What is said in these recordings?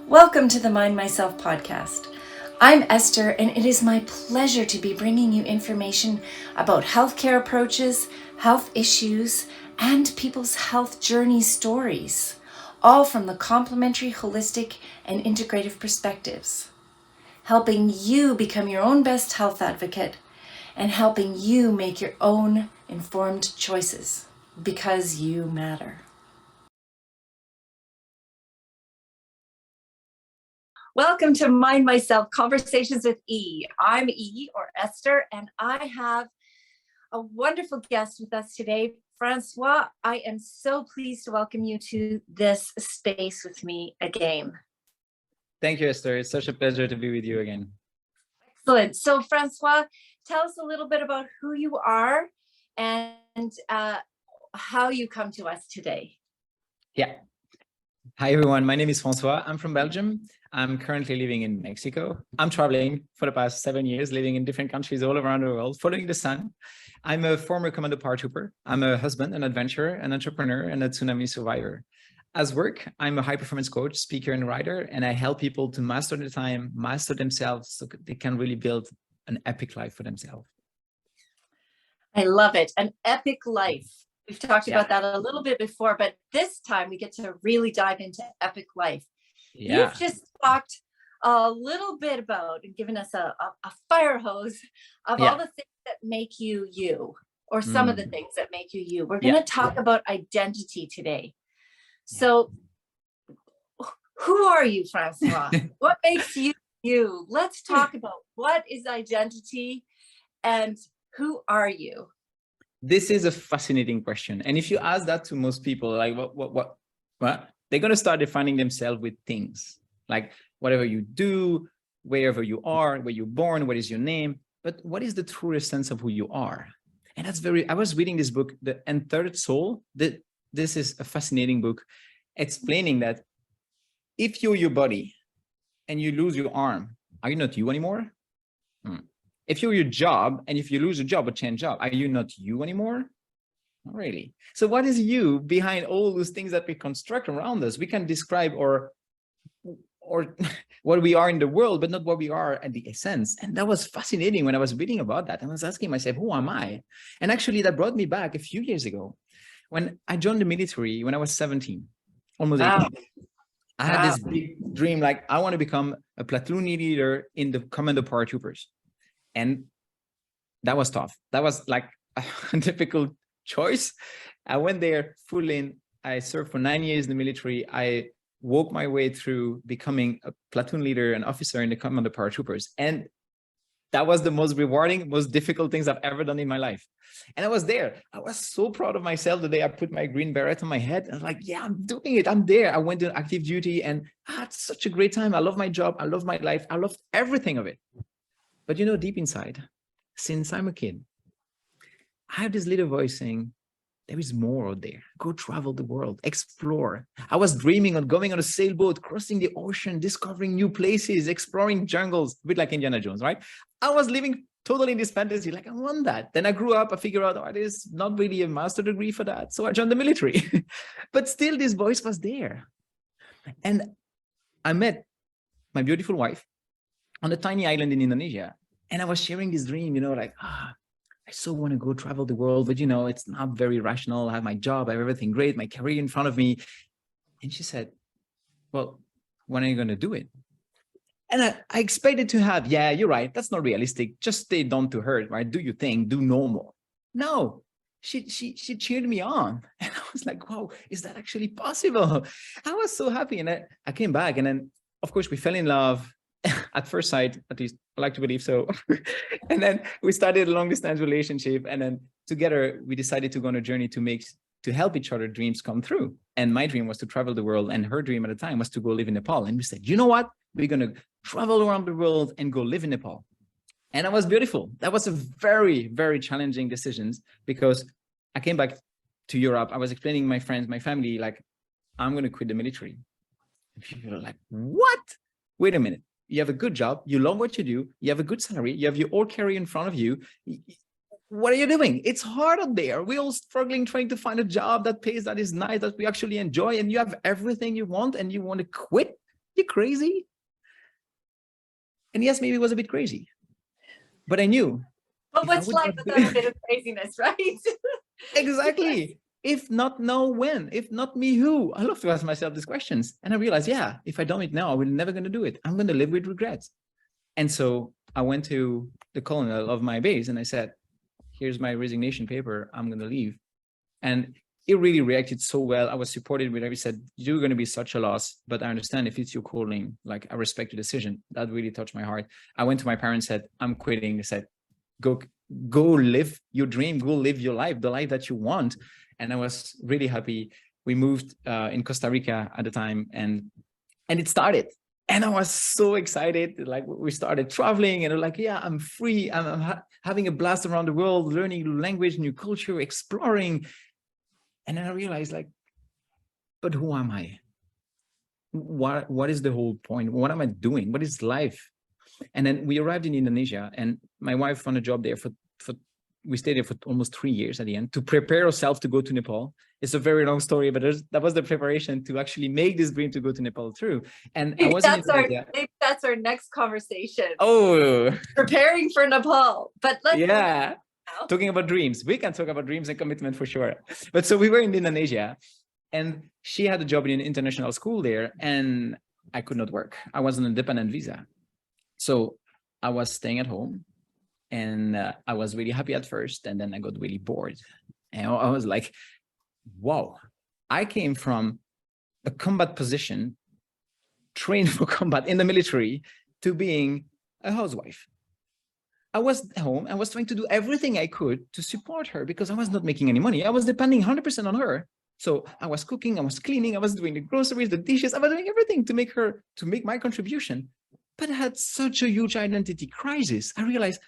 Welcome to the Mind Myself podcast. I'm Esther, and it is my pleasure to be bringing you information about healthcare approaches, health issues, and people's health journey stories, all from the complementary, holistic, and integrative perspectives, helping you become your own best health advocate and helping you make your own informed choices because you matter. Welcome to Mind Myself Conversations with E. I'm E, or Esther, and I have a wonderful guest with us today, François. I am so pleased to welcome you to this space with me again. Thank you, Esther. It's such a pleasure to be with you again. Excellent. So, François, tell us a little bit about who you are and how you come to us today. Yeah. Hi, everyone. My name is François. I'm from Belgium. I'm currently living in Mexico. I'm traveling for the past 7 years, living in different countries all around the world, following the sun. I'm a former commando paratrooper. I'm a husband, an adventurer, an entrepreneur, and a tsunami survivor. As work, I'm a high-performance coach, speaker, and writer, and I help people to master their time, master themselves, so they can really build an epic life for themselves. I love it. An epic life. We've talked about that a little bit before, but this time we get to really dive into epic life. Yeah. You've just talked a little bit about and given us a fire hose of all the things that make you you, or some of the things that make you you. We're going to talk about identity today. So who are you, François? What makes you you? Let's talk about what is identity and who are you? This is a fascinating question. And if you ask that to most people, like what, they're going to start defining themselves with things like whatever you do, wherever you are, where you're born, what is your name, but what is the truest sense of who you are? And that's I was reading this book, The Untethered Soul. This is a fascinating book explaining that if you're your body and you lose your arm, are you not you anymore? If you're your job, and if you lose your job or change job, are you not you anymore? Not really. So what is you behind all those things that we construct around us? We can describe or what we are in the world, but not what we are at the essence. And that was fascinating when I was reading about that. I was asking myself, who am I? And actually that brought me back a few years ago when I joined the military when I was 17, almost 18. I had this big dream, like I want to become a platoon leader in the commando paratroopers. And that was tough. That was like a difficult choice. I went there full in. I served for 9 years in the military. I worked my way through becoming a platoon leader and officer in the commando paratroopers. And that was the most rewarding, most difficult things I've ever done in my life. And I was there. I was so proud of myself the day I put my green beret on my head. And I was like, yeah, I'm doing it. I'm there. I went to active duty and I had such a great time. I love my job. I love my life. I loved everything of it. But you know, deep inside, since I'm a kid, I have this little voice saying, there is more out there. Go travel the world, explore. I was dreaming of going on a sailboat, crossing the ocean, discovering new places, exploring jungles, a bit like Indiana Jones, right? I was living totally in this fantasy, like I want that. Then I grew up, I figured out, there's not really a master degree for that. So I joined the military. But still this voice was there. And I met my beautiful wife on a tiny island in Indonesia. And I was sharing this dream, you know, like, I so want to go travel the world, but, you know, it's not very rational. I have my job, I have everything great, my career in front of me. And she said, well, when are you going to do it? And I expected to have, yeah, you're right. That's not realistic. Just stay down to earth, right? Do your thing, do normal. No, she cheered me on. And I was like, wow, is that actually possible? I was so happy. And I came back and then, of course, we fell in love. At first sight, at least I like to believe so. And then we started a long distance relationship. And then together we decided to go on a journey to help each other dreams come true. And my dream was to travel the world. And her dream at the time was to go live in Nepal. And we said, you know what? We're going to travel around the world and go live in Nepal. And that was beautiful. That was a very, very challenging decision because I came back to Europe. I was explaining to my friends, my family, like, I'm going to quit the military. And people are like, what? Wait a minute. You have a good job, you love what you do, you have a good salary, you have your old career in front of you. What are you doing? It's hard out there. We're all struggling, trying to find a job that pays, that is nice, that we actually enjoy, and you have everything you want and you want to quit? You crazy? And yes, maybe it was a bit crazy, but I knew But if I what's would life not do without a bit of craziness, right? exactly. If not now, when? If not me, who? I love to ask myself these questions. And I realized, yeah, if I don't it now, I'm never going to do it. I'm going to live with regrets. And so I went to the colonel of my base and I said, here's my resignation paper. I'm going to leave. And it really reacted so well. I was supported with every said, you're going to be such a loss, but I understand if it's your calling, like I respect your decision. That really touched my heart. I went to my parents, said, I'm quitting. They said, go live your dream, go live your life, the life that you want. And I was really happy. We moved in Costa Rica at the time and it started. And I was so excited. Like we started traveling and like, yeah, I'm free. I'm having a blast around the world, learning new language, new culture, exploring. And then I realized like, but who am I? What is the whole point? What am I doing? What is life? And then we arrived in Indonesia and my wife found a job there for we stayed there for almost 3 years at the end to prepare ourselves to go to Nepal. It's a very long story, but that was the preparation to actually make this dream to go to Nepal through. And I was in Indonesia. Maybe that's our next conversation. Oh, preparing for Nepal. But let's yeah. Talking about dreams. We can talk about dreams and commitment for sure. But so we were in Indonesia and she had a job in an international school there and I could not work. I was on a dependent visa. So I was staying at home and I was really happy at first. And then I got really bored. And I was like, wow, I came from a combat position, trained for combat in the military, to being a housewife. I was at home. I was trying to do everything I could to support her because I was not making any money. I was depending 100% on her. So I was cooking, I was cleaning, I was doing the groceries, the dishes, I was doing everything to make my contribution. But I had such a huge identity crisis. I realized,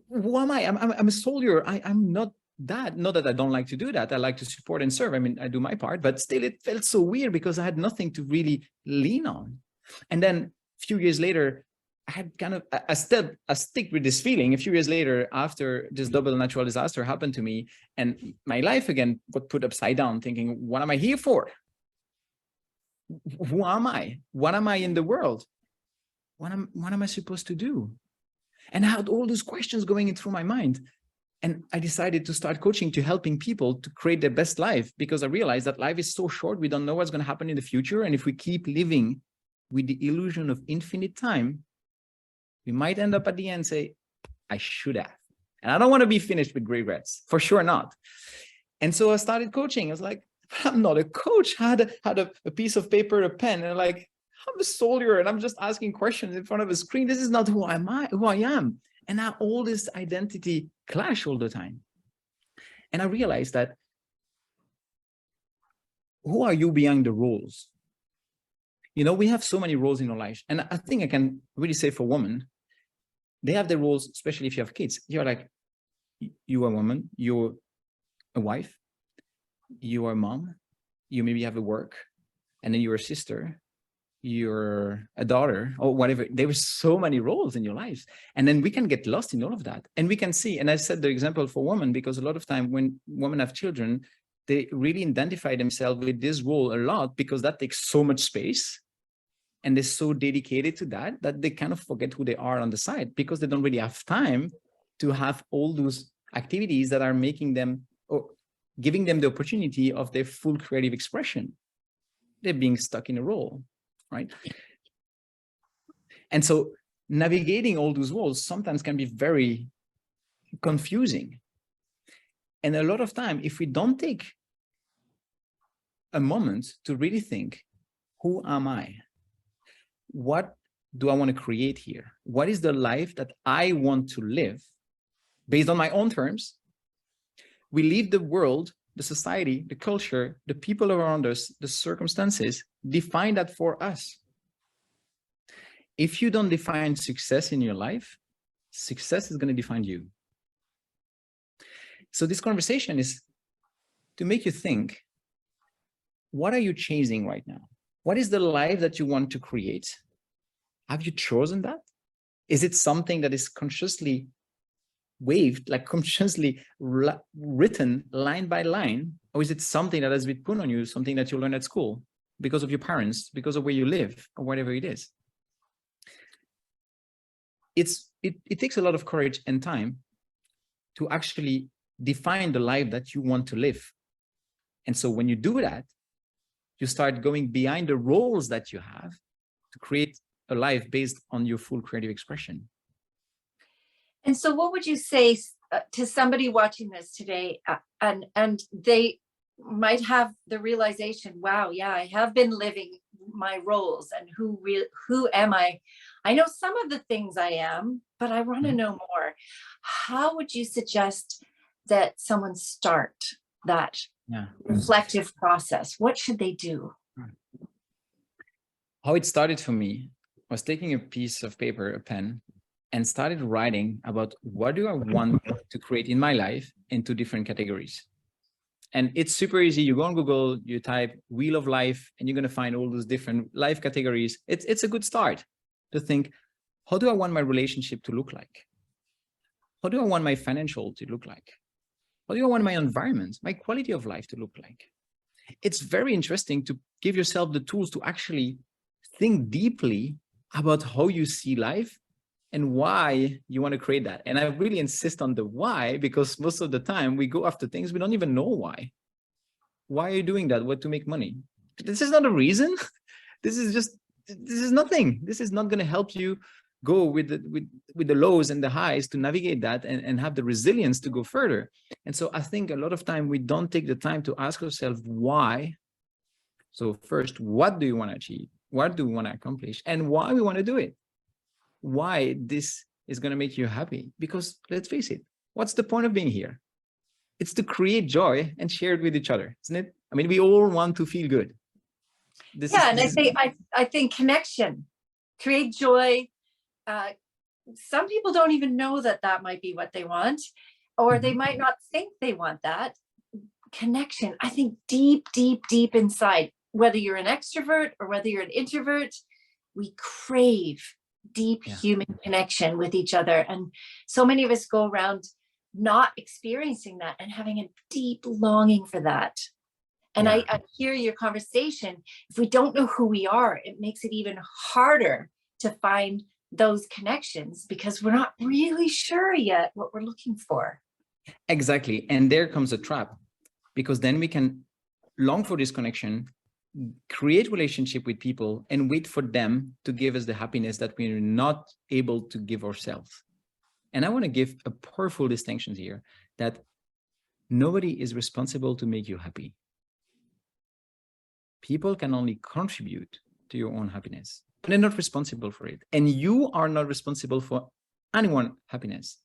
who am I? I'm a soldier. I'm not that. Not that I don't like to do that. I like to support and serve. I mean, I do my part, but still it felt so weird because I had nothing to really lean on. And then a few years later, I had kind of I stick with this feeling. A few years later, after this double natural disaster happened to me, and my life again got put upside down, thinking, what am I here for? Who am I? What am I in the world? What am I supposed to do? And I had all those questions going in through my mind. And I decided to start coaching to helping people to create their best life because I realized that life is so short. We don't know what's going to happen in the future. And if we keep living with the illusion of infinite time, we might end up at the end say, I should have. And I don't want to be finished with regrets, for sure not. And so I started coaching. I was like, I'm not a coach. I had a piece of paper, a pen, and like, I'm a soldier and I'm just asking questions in front of a screen. This is not who I am. And now all this identity clash all the time. And I realized that who are you beyond the roles? You know, we have so many roles in our life. And I think I can really say for women, they have their roles, especially if you have kids. You're like, you are a woman, you're a wife, you are a mom, you maybe have a work, and then you're a sister, you're a daughter, or whatever. There were so many roles in your lives. And then we can get lost in all of that. And we can see, and I said the example for women, because a lot of time when women have children, they really identify themselves with this role a lot because that takes so much space. And they're so dedicated to that they kind of forget who they are on the side because they don't really have time to have all those activities that are making them or giving them the opportunity of their full creative expression. They're being stuck in a role, right? And so navigating all those roles sometimes can be very confusing. And a lot of time, if we don't take a moment to really think, who am I? What do I want to create here? What is the life that I want to live based on my own terms? We leave the world, the society, the culture, the people around us, the circumstances, define that for us. If you don't define success in your life, success is going to define you. So this conversation is to make you think, what are you chasing right now? What is the life that you want to create? Have you chosen that? Is it something that is consciously waved, like consciously written line by line? Or is it something that has been put on you, something that you learn at school? because of your parents, because of where you live, or whatever it is. It takes a lot of courage and time to actually define the life that you want to live. And so when you do that, you start going behind the roles that you have to create a life based on your full creative expression. And so what would you say to somebody watching this today, and they might have the realization, wow, yeah, I have been living my roles, and who am I? I know some of the things I am, but I want to know more. How would you suggest that someone start that reflective process? What should they do? How it started for me was taking a piece of paper, a pen, and started writing about what do I want to create in my life into different categories. And it's super easy. You go on Google, you type wheel of life, and you're going to find all those different life categories. It's a good start to think, how do I want my relationship to look like? How do I want my financial to look like? How do I want my environment, my quality of life to look like? It's very interesting to give yourself the tools to actually think deeply about how you see life and why you want to create that. And I really insist on the why, because most of the time we go after things we don't even know why. Why are you doing that? What, to make money? This is not a reason. This is nothing. This is not going to help you go with the lows and the highs to navigate that and have the resilience to go further. And so I think a lot of time we don't take the time to ask ourselves why. So first, what do you want to achieve? What do we want to accomplish? And why we want to do it? Why this is going to make you happy? Because let's face it, what's the point of being here? It's to create joy and share it with each other, isn't it? I mean, we all want to feel good. I think connection, create joy. Some people don't even know that might be what they want, or they might not think they want that. Connection, I think deep inside, whether you're an extrovert or whether you're an introvert, we crave deep human connection with each other. And so many of us go around not experiencing that and having a deep longing for that. And I hear your conversation. If we don't know who we are, it makes it even harder to find those connections because we're not really sure yet what we're looking for. Exactly. And there comes a trap, because then we can long for this connection, create relationship with people, and wait for them to give us the happiness that we're not able to give ourselves. And I want to give a powerful distinction here, that nobody is responsible to make you happy. People can only contribute to your own happiness. They're not responsible for it. And you are not responsible for anyone's happiness.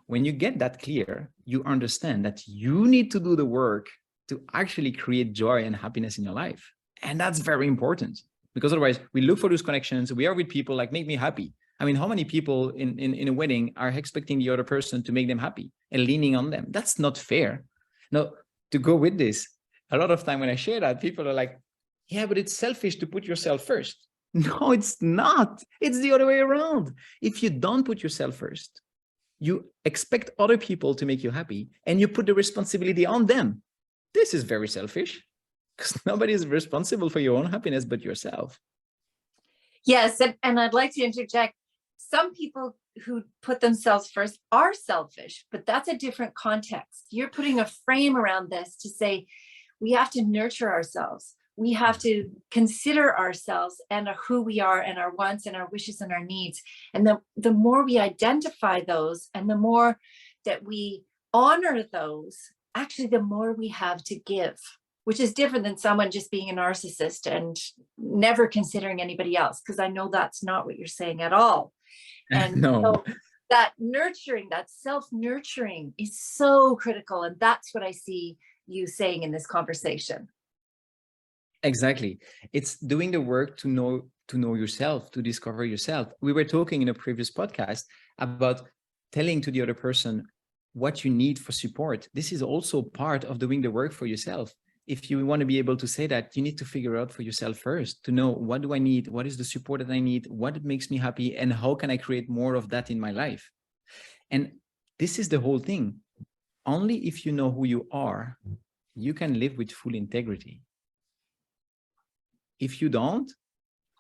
When you get that clear, you understand that you need to do the work to actually create joy and happiness in your life. And that's very important, because otherwise we look for those connections. We are with people like, make me happy. I mean, how many people in a wedding are expecting the other person to make them happy and leaning on them? That's not fair. Now, to go with this, a lot of time when I share that, people are like, yeah, but it's selfish to put yourself first. No, it's not. It's the other way around. If you don't put yourself first, you expect other people to make you happy and you put the responsibility on them. This is very selfish, because nobody is responsible for your own happiness but yourself. Yes, and I'd like to interject. Some people who put themselves first are selfish, but that's a different context. You're putting a frame around this to say we have to nurture ourselves. We have to consider ourselves and who we are and our wants and our wishes and our needs. And the more we identify those and the more that we honor those, actually, the more we have to give, which is different than someone just being a narcissist and never considering anybody else, because I know that's not what you're saying at all. And no. So that nurturing, that self-nurturing is so critical. And that's what I see you saying in this conversation. Exactly. It's doing the work to know yourself, to discover yourself. We were talking in a previous podcast about telling to the other person what you need for support. This is also part of doing the work for yourself. If you want to be able to say that, you need to figure out for yourself first, to know, what do I need? What is the support that I need? What makes me happy? And how can I create more of that in my life? And this is the whole thing. Only if you know who you are, you can live with full integrity. If you don't,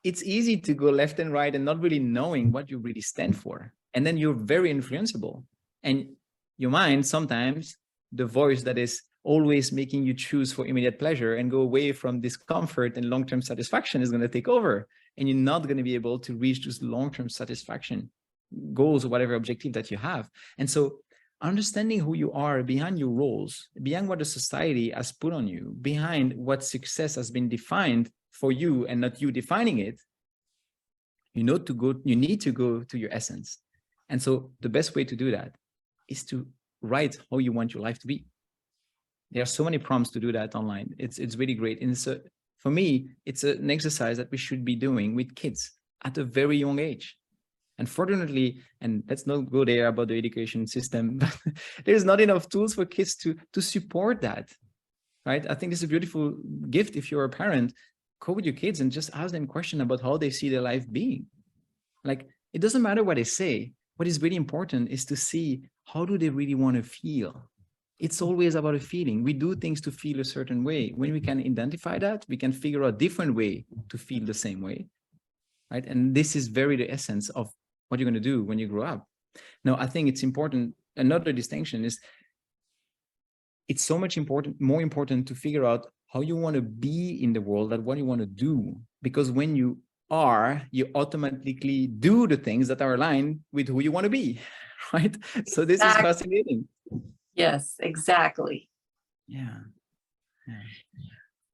it's easy to go left and right and not really knowing what you really stand for. And then you're very influenceable. And your mind, sometimes the voice that is always making you choose for immediate pleasure and go away from discomfort and long-term satisfaction, is going to take over. And you're not going to be able to reach those long-term satisfaction goals or whatever objective that you have. And so understanding who you are behind your roles, behind what the society has put on you, behind what success has been defined for you and not you defining it, you need to go to your essence. And so the best way to do that is to write how you want your life to be. There are so many prompts to do that online. It's really great. And so for me, it's an exercise that we should be doing with kids at a very young age. Unfortunately, and let's not go there about the education system, but there's not enough tools for kids to support that, right? I think this is a beautiful gift. If you're a parent, go with your kids and just ask them questions about how they see their life being. Like, it doesn't matter what they say. What is really important is to see, how do they really want to feel? It's always about a feeling. We do things to feel a certain way. When we can identify that, we can figure out a different way to feel the same way, right? And this is very the essence of what you're going to do when you grow up. Now, I think it's important. Another distinction is, it's so much more important to figure out how you want to be in the world than what you want to do. Because when you are, you automatically do the things that are aligned with who you want to be, right? So this is fascinating. Yes, exactly. Yeah.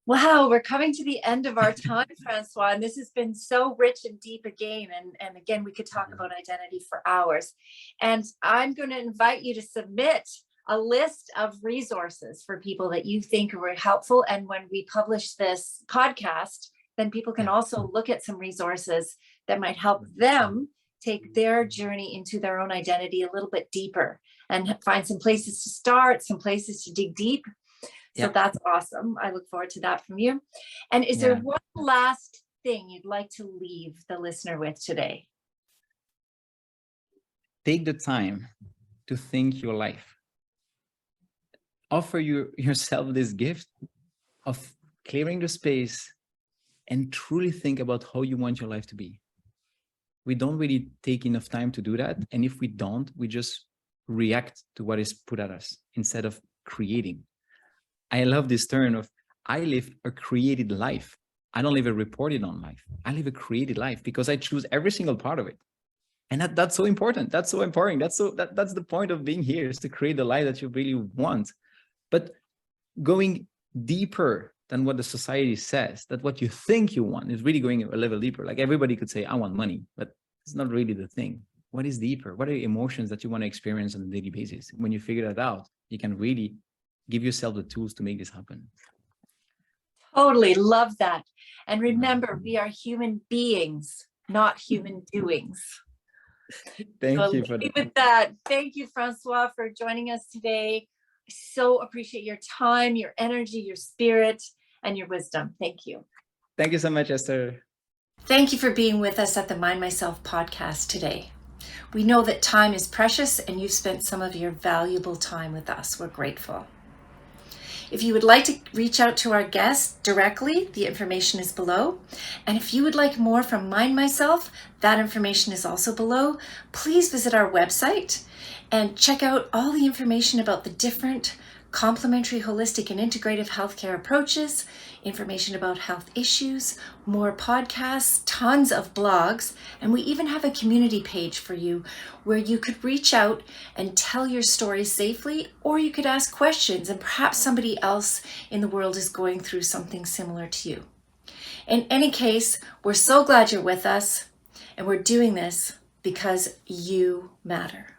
Wow, we're coming to the end of our time, Francois, and this has been so rich and deep again. And again, we could talk about identity for hours. And I'm going to invite you to submit a list of resources for people that you think are helpful. And when we publish this podcast, then people can also look at some resources that might help them take their journey into their own identity a little bit deeper and find some places to start, some places to dig deep. So that's awesome. I look forward to that from you. And is there one last thing you'd like to leave the listener with today? Take the time to think your life. Offer yourself this gift of clearing the space and truly think about how you want your life to be. We don't really take enough time to do that. And if we don't, we just react to what is put at us instead of creating. I love this term of, I live a created life. I don't live a reported on life. I live a created life because I choose every single part of it. And that's so important. That's so empowering. That's the point of being here, is to create the life that you really want. But going deeper than what the society says, that what you think you want, is really going a level deeper. Like, everybody could say, I want money, but it's not really the thing. What is deeper? What are the emotions that you want to experience on a daily basis? When you figure that out, you can really give yourself the tools to make this happen. Totally love that. And remember, we are human beings, not human doings. Thank you for that. With that, thank you, Francois, for joining us today. I so appreciate your time, your energy, your spirit, and your wisdom. Thank you. Thank you so much, Esther. Thank you for being with us at the Mind Myself podcast today. We know that time is precious, and you've spent some of your valuable time with us. We're grateful. If you would like to reach out to our guests directly, the information is below. And if you would like more from Mind Myself, that information is also below. Please visit our website and check out all the information about the different complementary, holistic, and integrative healthcare approaches, information about health issues, more podcasts, tons of blogs, and we even have a community page for you where you could reach out and tell your story safely, or you could ask questions, and perhaps somebody else in the world is going through something similar to you. In any case, we're so glad you're with us, and we're doing this because you matter.